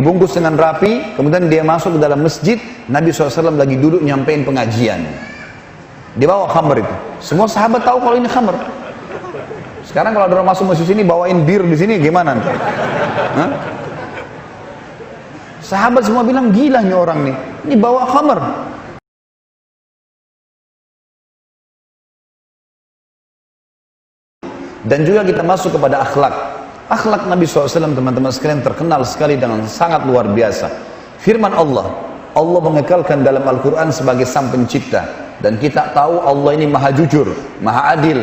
dibungkus dengan rapi, kemudian dia masuk ke dalam masjid, Nabi SAW lagi duduk nyampein pengajian. Dia bawa khamr itu. Semua sahabat tahu kalau ini khamr. Sekarang kalau ada orang masuk masjid sini bawain bir di sini gimana? Hah? Sahabat semua bilang gila nih orang nih. Ini bawa khamr. Dan juga kita masuk kepada akhlak. Akhlak Nabi SAW teman-teman sekalian terkenal sekali dengan sangat luar biasa. Firman Allah mengekalkan dalam Al-Quran sebagai sang pencipta. Dan kita tahu Allah ini maha jujur, maha adil.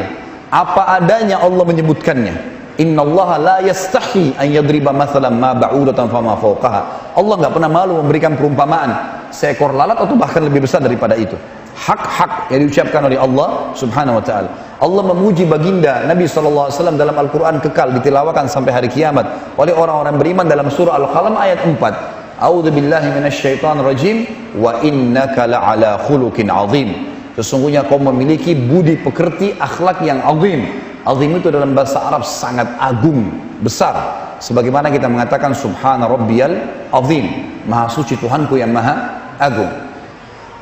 Apa adanya Allah menyebutkannya. Inna Allah la yastahi an yadriba mathalan ma ba'udatan fama fawqaha. Allah nggak pernah malu memberikan perumpamaan seekor lalat atau bahkan lebih besar daripada itu. Hak-hak yang diucapkan oleh Allah subhanahu wa ta'ala. Allah memuji baginda Nabi SAW dalam Al-Quran kekal ditilawakan sampai hari kiamat oleh orang-orang beriman dalam surah Al-Qalam ayat 4. A'udzu billahi minasyaitonir rajim wa innaka la'ala khuluqin 'azim. Sesungguhnya kau memiliki budi pekerti akhlak yang azim. Azim itu dalam bahasa Arab sangat agung, besar. Sebagaimana kita mengatakan subhana rabbiyal azim. Maha suci Tuhanku yang maha agung.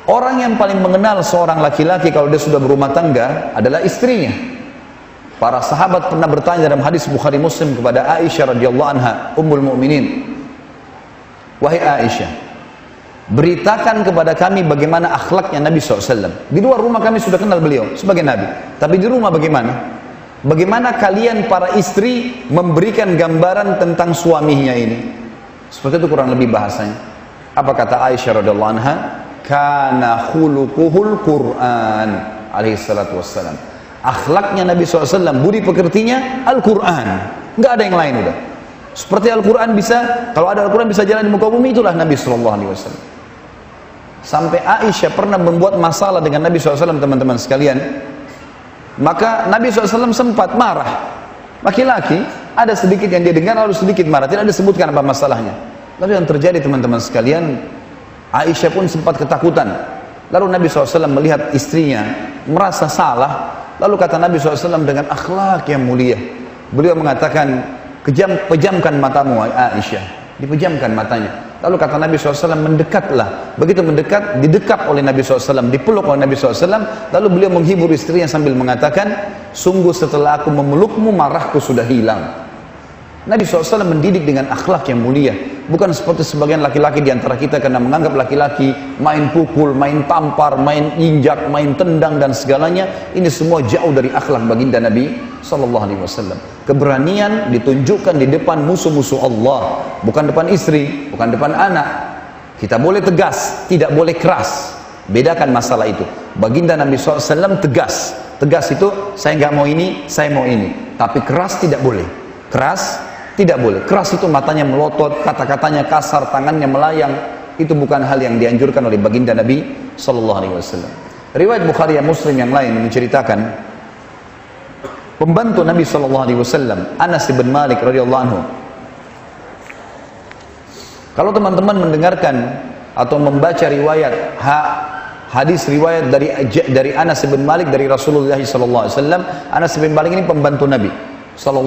Orang yang paling mengenal seorang laki-laki kalau dia sudah berumah tangga adalah istrinya. Para sahabat pernah bertanya dalam hadis Bukhari Muslim kepada Aisyah radhiyallahu anha, Ummul Mukminin. Wahai Aisyah, beritakan kepada kami bagaimana akhlaknya Nabi SAW. Di luar rumah kami sudah kenal beliau sebagai Nabi. Tapi di rumah bagaimana? Bagaimana kalian para istri memberikan gambaran tentang suaminya ini? Seperti itu kurang lebih bahasanya. Apa kata Aisyah radhiyallahu anha? Kana khuluquhul Qur'an alaihi salatu wassalam. Akhlaknya Nabi SAW, budi pekertinya Al-Quran. Nggak ada yang lain udah. Seperti Al-Quran bisa, kalau ada Al-Quran bisa jalan di muka bumi, itulah Nabi SAW. Sampai Aisyah pernah membuat masalah dengan Nabi SAW, teman-teman sekalian. Maka Nabi SAW sempat marah. Laki-laki, ada sedikit yang dia dengar, lalu sedikit marah. Tidak disebutkan apa masalahnya. Lalu yang terjadi teman-teman sekalian, Aisyah pun sempat ketakutan. Lalu Nabi SAW melihat istrinya merasa salah. Lalu kata Nabi SAW dengan akhlak yang mulia, beliau mengatakan, pejamkan matamu Aisyah. Dipejamkan matanya. Lalu kata Nabi SAW, mendekatlah. Begitu mendekat, didekap oleh Nabi SAW, dipeluk oleh Nabi SAW. Lalu beliau menghibur istrinya sambil mengatakan, sungguh setelah aku memelukmu, marahku sudah hilang. Nabi SAW mendidik dengan akhlak yang mulia. Bukan seperti sebagian laki-laki di antara kita karena menganggap laki-laki main pukul, main tampar, main injak, main tendang dan segalanya. Ini semua jauh dari akhlak baginda Nabi SAW. Keberanian ditunjukkan di depan musuh-musuh Allah, bukan depan istri, bukan depan anak. Kita boleh tegas, tidak boleh keras. Bedakan masalah itu. Baginda Nabi SAW tegas. Tegas itu saya nggak mau ini, saya mau ini. Tapi keras tidak boleh. Keras tidak boleh. Keras itu matanya melotot, kata-katanya kasar, tangannya melayang. Itu bukan hal yang dianjurkan oleh baginda Nabi SAW. Riwayat Bukhari dan Muslim yang lain menceritakan pembantu Nabi SAW, Anas bin Malik radhiyallahu anhu. Kalau teman-teman mendengarkan atau membaca riwayat hadis riwayat dari Anas bin Malik dari Rasulullah SAW, Anas bin Malik ini pembantu Nabi SAW,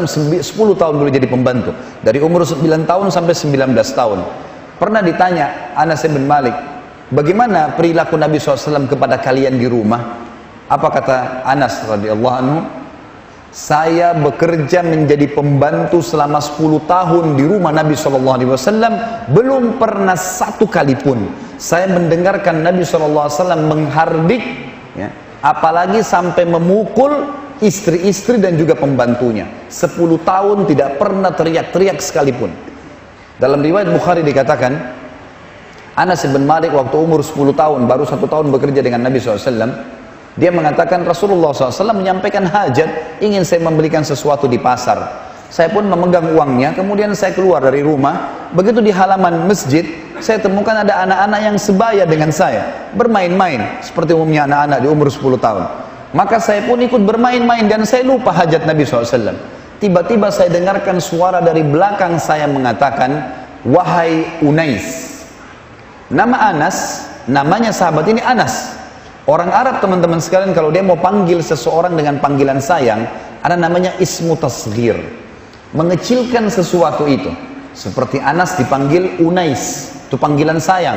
10 tahun dulu jadi pembantu, dari umur 9 tahun sampai 19 tahun. Pernah ditanya Anas bin Malik, bagaimana perilaku Nabi SAW kepada kalian di rumah? Apa kata Anas radhiyallahu anhu? Saya bekerja menjadi pembantu selama 10 tahun di rumah Nabi SAW, belum pernah satu kali pun saya mendengarkan Nabi SAW menghardik, ya, apalagi sampai memukul istri-istri dan juga pembantunya. 10 tahun tidak pernah teriak-teriak sekalipun. Dalam riwayat Bukhari dikatakan, Anas bin Malik waktu umur 10 tahun, baru 1 tahun bekerja dengan Nabi SAW, dia mengatakan Rasulullah SAW menyampaikan hajat, ingin saya membelikan sesuatu di pasar. Saya pun memegang uangnya, kemudian saya keluar dari rumah. Begitu di halaman masjid, saya temukan ada anak-anak yang sebaya dengan saya, bermain-main, seperti umumnya anak-anak di umur 10 tahun. Maka saya pun ikut bermain-main dan saya lupa hajat Nabi SAW. Tiba-tiba saya dengarkan suara dari belakang saya mengatakan, wahai Unais. Nama Anas, namanya sahabat ini Anas. Orang Arab teman-teman sekalian kalau dia mau panggil seseorang dengan panggilan sayang, ada namanya ismu tasghir. Mengecilkan sesuatu itu. Seperti Anas dipanggil Unais, itu panggilan sayang.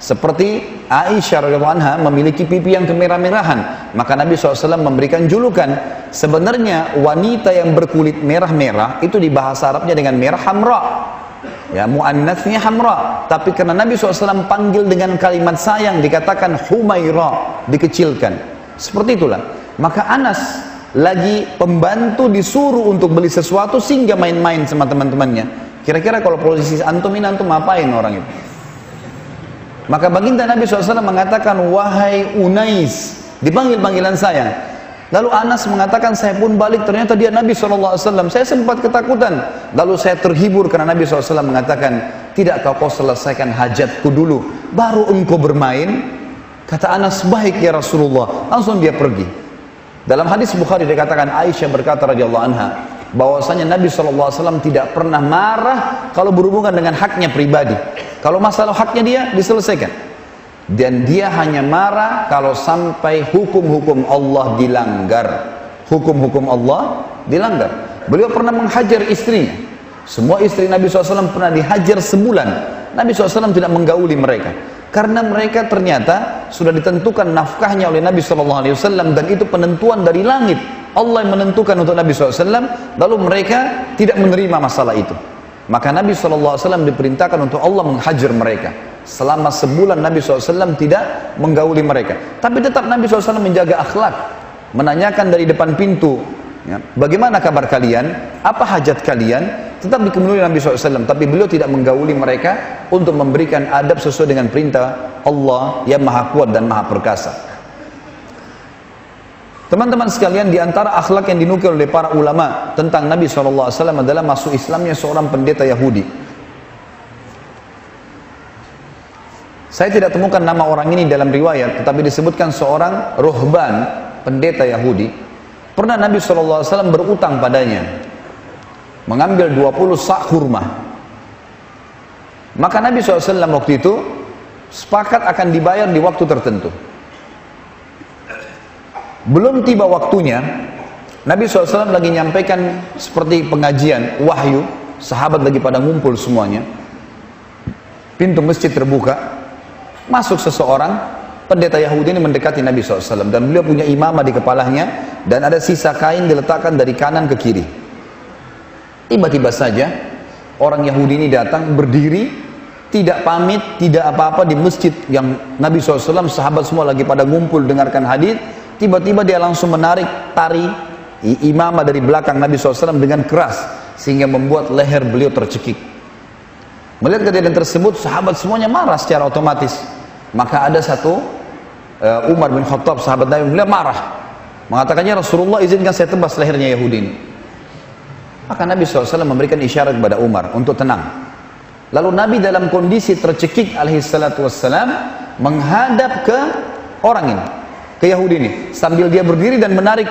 Seperti Aisyah radhiyallahu anha memiliki pipi yang kemerah-merahan, maka Nabi SAW memberikan julukan. Sebenarnya wanita yang berkulit merah-merah itu di bahasa Arabnya dengan merah hamra, ya, muannasnya hamra, tapi karena Nabi SAW panggil dengan kalimat sayang dikatakan Humaira, dikecilkan. Seperti itulah. Maka Anas lagi pembantu disuruh untuk beli sesuatu sehingga main-main sama teman-temannya. Kira-kira kalau posisi antum ini, antum ngapain orang itu? Maka baginda Nabi SAW mengatakan, wahai Unais, dipanggil panggilan sayang. Lalu Anas mengatakan, saya pun balik, ternyata dia Nabi SAW. Saya sempat ketakutan. Lalu saya terhibur karena Nabi SAW mengatakan, tidakkah kau selesaikan hajatku dulu, baru engkau bermain? Kata Anas, baik ya Rasulullah. Langsung dia pergi. Dalam hadis Bukhari dikatakan, Aisyah berkata radhiyallahu anha, bahwasanya Nabi SAW tidak pernah marah kalau berhubungan dengan haknya pribadi. Kalau masalah haknya dia diselesaikan. Dan dia hanya marah kalau sampai hukum-hukum Allah dilanggar. Hukum-hukum Allah dilanggar. Beliau pernah menghajar istrinya. Semua istri Nabi SAW pernah dihajar sebulan. Nabi SAW tidak menggauli mereka. Karena mereka ternyata sudah ditentukan nafkahnya oleh Nabi SAW, dan itu penentuan dari langit. Allah yang menentukan untuk Nabi SAW, lalu mereka tidak menerima masalah itu. Maka Nabi SAW diperintahkan untuk Allah menghajar mereka. Selama sebulan Nabi SAW tidak menggauli mereka. Tapi tetap Nabi SAW menjaga akhlak. Menanyakan dari depan pintu, ya, bagaimana kabar kalian? Apa hajat kalian? Tetap dikepenuhi Nabi SAW, tapi beliau tidak menggauli mereka untuk memberikan adab sesuai dengan perintah Allah yang maha kuat dan maha perkasa. Teman-teman sekalian, di antara akhlak yang dinukil oleh para ulama tentang Nabi SAW adalah masuk Islamnya seorang pendeta Yahudi. Saya tidak temukan nama orang ini dalam riwayat, tetapi disebutkan seorang ruhban, pendeta Yahudi. Pernah Nabi SAW berutang padanya, mengambil 20 sak kurma. Maka Nabi SAW waktu itu sepakat akan dibayar di waktu tertentu. Belum tiba waktunya, Nabi SAW lagi nyampaikan seperti pengajian wahyu, sahabat lagi pada ngumpul semuanya. Pintu masjid terbuka, masuk seseorang, pendeta Yahudi ini mendekati Nabi SAW, dan beliau punya imamah di kepalanya, dan ada sisa kain diletakkan dari kanan ke kiri. Tiba-tiba saja orang Yahudi ini datang, berdiri, tidak pamit, tidak apa-apa, di masjid yang Nabi SAW, sahabat semua lagi pada ngumpul dengarkan hadis. Tiba-tiba dia langsung menarik tari imamah dari belakang Nabi SAW dengan keras, sehingga membuat leher beliau tercekik. Melihat kejadian tersebut, sahabat semuanya marah secara otomatis. Maka ada satu Umar bin Khattab, sahabat Nabi, beliau marah, mengatakannya, Rasulullah izinkan saya tebas lehernya Yahudi ini. Maka Nabi SAW memberikan isyarat kepada Umar untuk tenang. Lalu Nabi dalam kondisi tercekik alaihissalatu wassalam menghadap ke orang ini, ke Yahudi ini, sambil dia berdiri dan menarik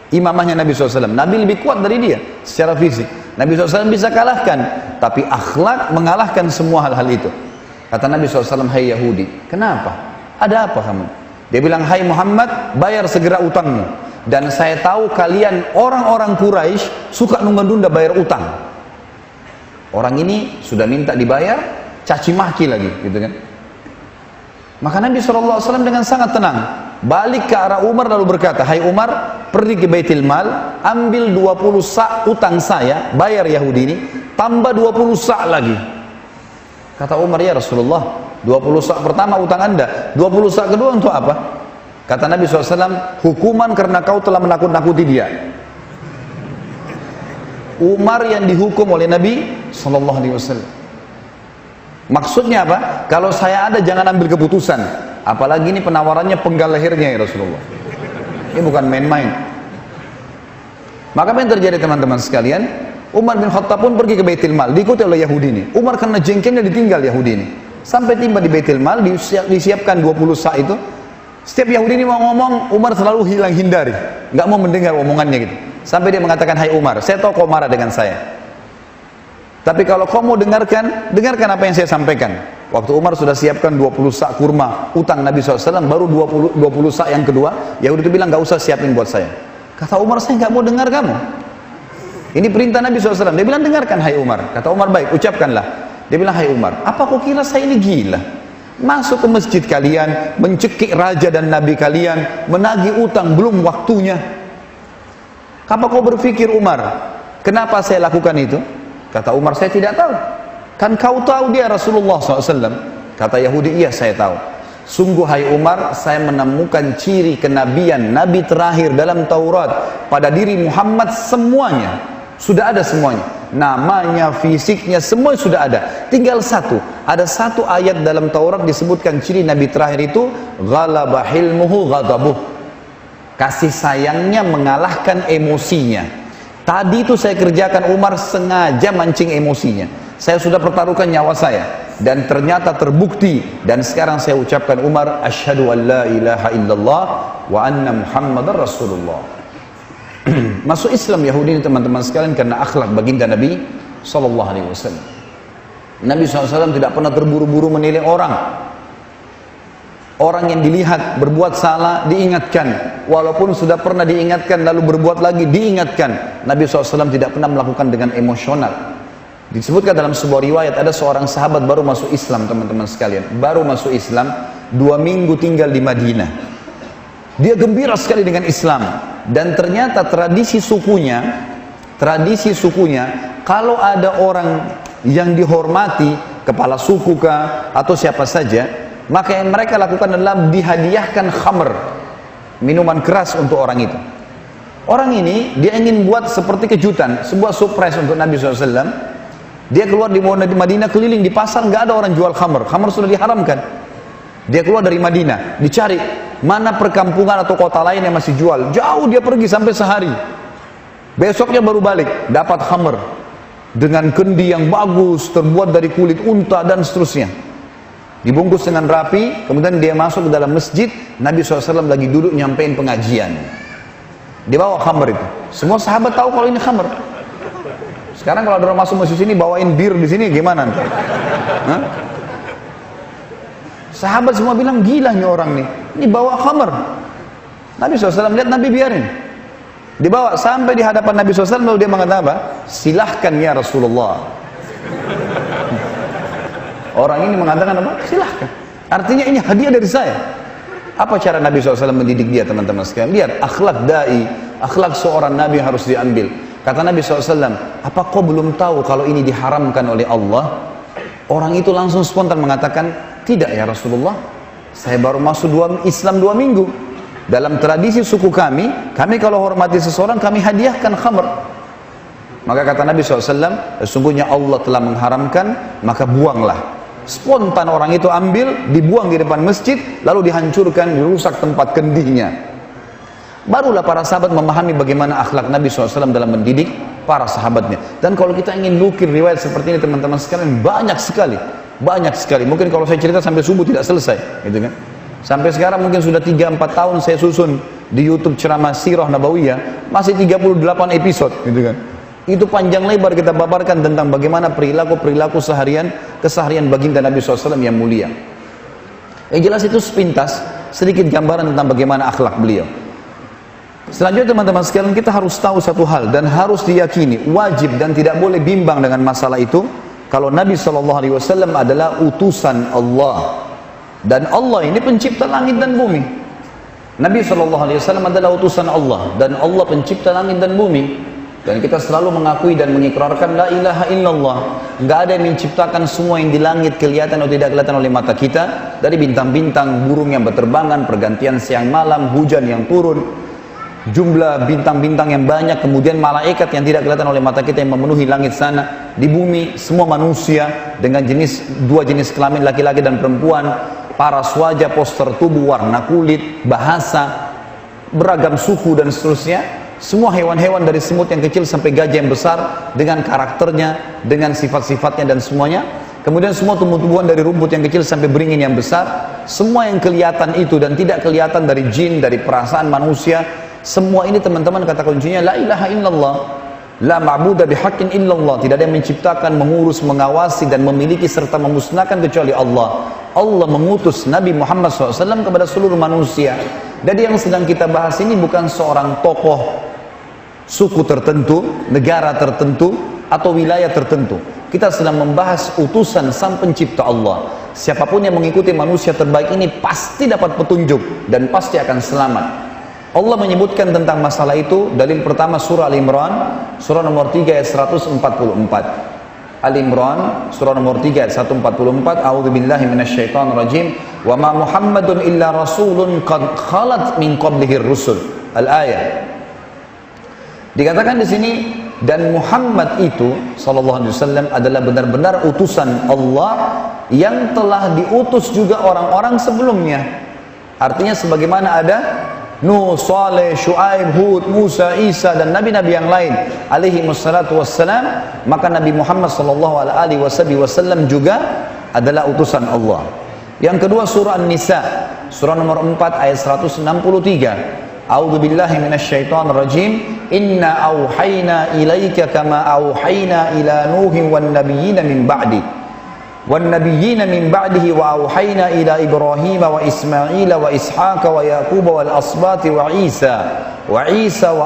imamahnya Nabi SAW. Nabi lebih kuat dari dia secara fisik. Nabi SAW bisa kalahkan, tapi akhlak mengalahkan semua hal-hal itu. Kata Nabi SAW, hai Yahudi, kenapa? Ada apa kamu? Dia bilang, hai Muhammad, bayar segera utangmu. Dan saya tahu kalian orang-orang Quraisy suka nunda-nunda bayar utang. Orang ini sudah minta dibayar, caci maki lagi, gitu kan? Maka Nabi SAW dengan sangat tenang balik ke arah Umar lalu berkata, hai Umar, pergi ke Baitul Mal, ambil 20 sak utang saya, bayar Yahudi ini, tambah 20 sak lagi. Kata Umar, ya Rasulullah, 20 sak pertama utang anda, 20 sak kedua untuk apa? Kata Nabi SAW, hukuman karena kau telah menakut-nakuti dia. Umar yang dihukum oleh Nabi SAW. Maksudnya apa? Kalau saya ada jangan ambil keputusan. Apalagi ini penawarannya penggal lehernya ya Rasulullah. Ini bukan main-main. Maka apa yang terjadi teman-teman sekalian? Umar bin Khattab pun pergi ke Baitul Mal, diikuti oleh Yahudi ini. Umar karena jengkelnya ditinggal Yahudi ini. Sampai tiba di Baitul Mal, disiapkan 20 sak itu. Setiap Yahudi ini mau ngomong, Umar selalu hilang hindari, nggak mau mendengar omongannya gitu. Sampai dia mengatakan, hai Umar, saya tahu kau marah dengan saya, tapi kalau kau mau dengarkan apa yang saya sampaikan. Waktu Umar sudah siapkan 20 sak kurma utang Nabi SAW, baru 20 sak yang kedua, Yahudi itu bilang, nggak usah siapin buat saya. Kata Umar, saya nggak mau dengar kamu. Ini perintah Nabi SAW. Dia bilang, dengarkan hai Umar. Kata Umar, baik, ucapkanlah. Dia bilang, hai Umar, apa kau kira saya ini gila? Masuk ke masjid kalian, mencekik raja dan nabi kalian, menagih utang belum waktunya. Apa kau berpikir Umar, kenapa saya lakukan itu? Kata Umar, saya tidak tahu. Kan kau tahu dia Rasulullah SAW. Kata Yahudi, iya saya tahu. Sungguh hai Umar, saya menemukan ciri kenabian Nabi terakhir dalam Taurat pada diri Muhammad semuanya. Sudah ada semuanya, namanya, fisiknya, semua sudah ada. Tinggal satu, ada satu ayat dalam Taurat disebutkan ciri Nabi terakhir itu, ghalaba hilmuhu ghadabuh, kasih sayangnya mengalahkan emosinya. Tadi itu saya kerjakan, Umar sengaja mancing emosinya. Saya sudah pertaruhkan nyawa saya, dan ternyata terbukti. Dan sekarang saya ucapkan, Umar, asyhadu an la ilaha illallah wa anna muhammadar rasulullah. Masuk Islam Yahudi ini teman-teman sekalian karena akhlak baginda Nabi SAW. Nabi SAW tidak pernah terburu-buru menilai orang. Orang yang dilihat berbuat salah diingatkan, walaupun sudah pernah diingatkan lalu berbuat lagi diingatkan. Nabi SAW tidak pernah melakukan dengan emosional. Disebutkan dalam sebuah riwayat, ada seorang sahabat baru masuk Islam teman-teman sekalian, baru masuk Islam, 2 minggu tinggal di Madinah. Dia gembira sekali dengan Islam, dan ternyata tradisi sukunya, kalau ada orang yang dihormati, kepala suku kah atau siapa saja, maka yang mereka lakukan adalah dihadiahkan khamr, minuman keras untuk orang itu. Orang ini dia ingin buat seperti kejutan, sebuah surprise untuk Nabi SAW. Dia keluar di Madinah, keliling di pasar, nggak ada orang jual khamr. Khamr sudah diharamkan. Dia keluar dari Madinah, dicari mana perkampungan atau kota lain yang masih jual. Jauh dia pergi sampai sehari. Besoknya baru balik, dapat khamr dengan kendi yang bagus, terbuat dari kulit unta dan seterusnya. Dibungkus dengan rapi, kemudian dia masuk ke dalam masjid. Nabi SAW lagi duduk nyampein pengajian. Dia bawa khamr itu. Semua sahabat tahu kalau ini khamr. Sekarang kalau ada orang masuk masjid sini bawain bir di sini gimana? Hah? Sahabat semua bilang, gila nih orang nih, ini bawa khamr. Nabi SAW lihat, Nabi biarin. Dibawa sampai di hadapan Nabi SAW, lalu dia mengatakan apa? Silahkan ya Rasulullah. Orang ini mengatakan apa? Silahkan. Artinya ini hadiah dari saya. Apa cara Nabi SAW mendidik dia teman-teman sekalian? Lihat, akhlak da'i, akhlak seorang Nabi harus diambil. Kata Nabi SAW, apa kau belum tahu kalau ini diharamkan oleh Allah? Orang itu langsung spontan mengatakan, tidak ya Rasulullah, saya baru masuk Islam 2 minggu. Dalam tradisi suku kami kalau hormati seseorang, kami hadiahkan khamr. Maka kata Nabi SAW, sesungguhnya Allah telah mengharamkan, maka buanglah. Spontan orang itu ambil, dibuang di depan masjid, lalu dihancurkan, dirusak tempat kendinya. Barulah para sahabat memahami bagaimana akhlak Nabi SAW dalam mendidik para sahabatnya. Dan kalau kita ingin nukir riwayat seperti ini teman-teman sekalian, banyak sekali. Mungkin kalau saya cerita sampai subuh tidak selesai, gitu kan? Sampai sekarang mungkin sudah 3-4 tahun saya susun di YouTube ceramah Sirah Nabawiyah, masih 38 episode, gitu kan? Itu panjang lebar kita paparkan tentang bagaimana perilaku keseharian baginda Nabi SAW yang mulia. Yang jelas itu sepintas, sedikit gambaran tentang bagaimana akhlak beliau. Selanjutnya teman-teman sekalian, kita harus tahu satu hal dan harus diyakini, wajib dan tidak boleh bimbang dengan masalah itu. Kalau Nabi SAW adalah utusan Allah, dan Allah ini pencipta langit dan bumi. Nabi SAW adalah utusan Allah, dan Allah pencipta langit dan bumi. Dan kita selalu mengakui dan mengikrarkan la ilaha illallah. Nggak ada yang menciptakan semua yang di langit kelihatan atau tidak kelihatan oleh mata kita, dari bintang-bintang, burung yang berterbangan, pergantian siang malam, hujan yang turun, jumlah bintang-bintang yang banyak, kemudian malaikat yang tidak kelihatan oleh mata kita yang memenuhi langit sana, di bumi semua manusia dengan 2 jenis kelamin, laki-laki dan perempuan, paras wajah, poster tubuh, warna kulit, bahasa, beragam suku dan seterusnya, semua hewan-hewan dari semut yang kecil sampai gajah yang besar dengan karakternya, dengan sifat-sifatnya dan semuanya. Kemudian semua tumbuh-tumbuhan dari rumput yang kecil sampai beringin yang besar, semua yang kelihatan itu dan tidak kelihatan dari jin, dari perasaan manusia. Semua ini teman-teman kata kuncinya la ilaha illallah, la ma'budu bihaqqin illallah. Tidak ada yang menciptakan, mengurus, mengawasi dan memiliki serta memusnahkan kecuali Allah. Allah mengutus Nabi Muhammad SAW kepada seluruh manusia. Jadi yang sedang kita bahas ini bukan seorang tokoh suku tertentu, negara tertentu, atau wilayah tertentu. Kita sedang membahas utusan Sang Pencipta Allah. Siapapun yang mengikuti manusia terbaik ini pasti dapat petunjuk dan pasti akan selamat. Allah menyebutkan tentang masalah itu. Dalil pertama surah Al-Imran, surah nomor 3 ayat 144. Al-Imran surah nomor 3 ayat 144. A'udzubillahi minasyaitonirrajim. Wa ma Muhammadun illa rasulun qad khalat min qablihi rusul. Al-ayat. Dikatakan di sini, dan Muhammad itu sallallahu alaihi wasallam adalah benar-benar utusan Allah yang telah diutus juga orang-orang sebelumnya. Artinya sebagaimana ada Nuh, Saleh, Syuaib, Hud, Musa, Isa dan nabi-nabi yang lain alaihi wassalatu wassalam, maka Nabi Muhammad sallallahu alaihi wasallam juga adalah utusan Allah. Yang kedua surah An-Nisa, surah nomor 4 ayat 163. A'udzu billahi minasyaitonir rajim. Inna auhayna ilaika kama auhayna ila Nuhin wan nabiyyina min ba'di. Wan nabiyyina min ba'dihi wa auhayna ila Ibrahim wa Ismail wa Ishaq wa Yaqub wal asbati wa Isa wa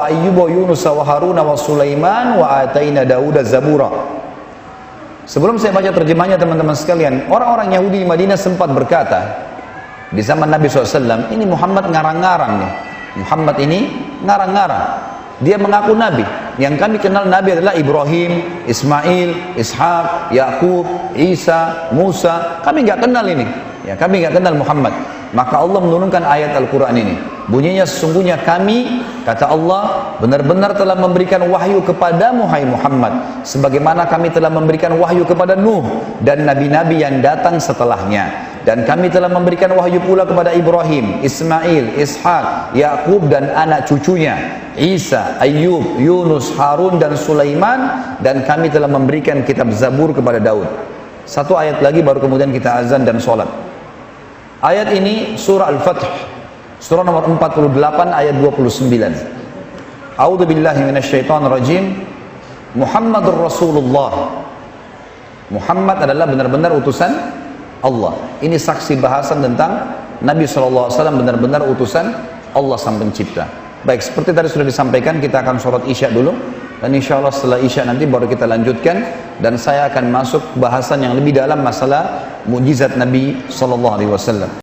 Ayyub wa Yunus wa Harun wa Sulaiman wa ataina Dauda zabura. Sebelum saya baca terjemahnya teman-teman sekalian, orang-orang Yahudi di Madinah sempat berkata di zaman Nabi SAW, ini Muhammad ngarang-ngarang nih. Muhammad ini ngarang-ngarang. Dia mengaku nabi. Yang kami kenal nabi adalah Ibrahim, Ismail, Ishak, Yakub, Isa, Musa. Kami nggak kenal ini. Ya, kami nggak kenal Muhammad. Maka Allah menurunkan ayat Al-Quran ini. Bunyinya, sesungguhnya kami, kata Allah, benar-benar telah memberikan wahyu kepadamu, hai Muhammad, sebagaimana kami telah memberikan wahyu kepada Nuh dan nabi-nabi yang datang setelahnya. Dan kami telah memberikan wahyu pula kepada Ibrahim, Ismail, Ishak, Yakub dan anak cucunya, Isa, Ayyub, Yunus, Harun dan Sulaiman. Dan kami telah memberikan kitab Zabur kepada Daud. Satu ayat lagi baru kemudian kita azan dan sholat. Ayat ini surah Al-Fath, surah nomor 48 ayat 29. A'udzu billahi minasyaitonir rajim. Muhammadur Rasulullah. Muhammad adalah benar-benar utusan Allah. Ini saksi bahasan tentang Nabi SAW benar-benar utusan Allah Sang Pencipta. Baik, seperti tadi sudah disampaikan, kita akan sholat Isya dulu. Dan insya Allah setelah Isya nanti baru kita lanjutkan. Dan saya akan masuk bahasan yang lebih dalam masalah mujizat Nabi SAW.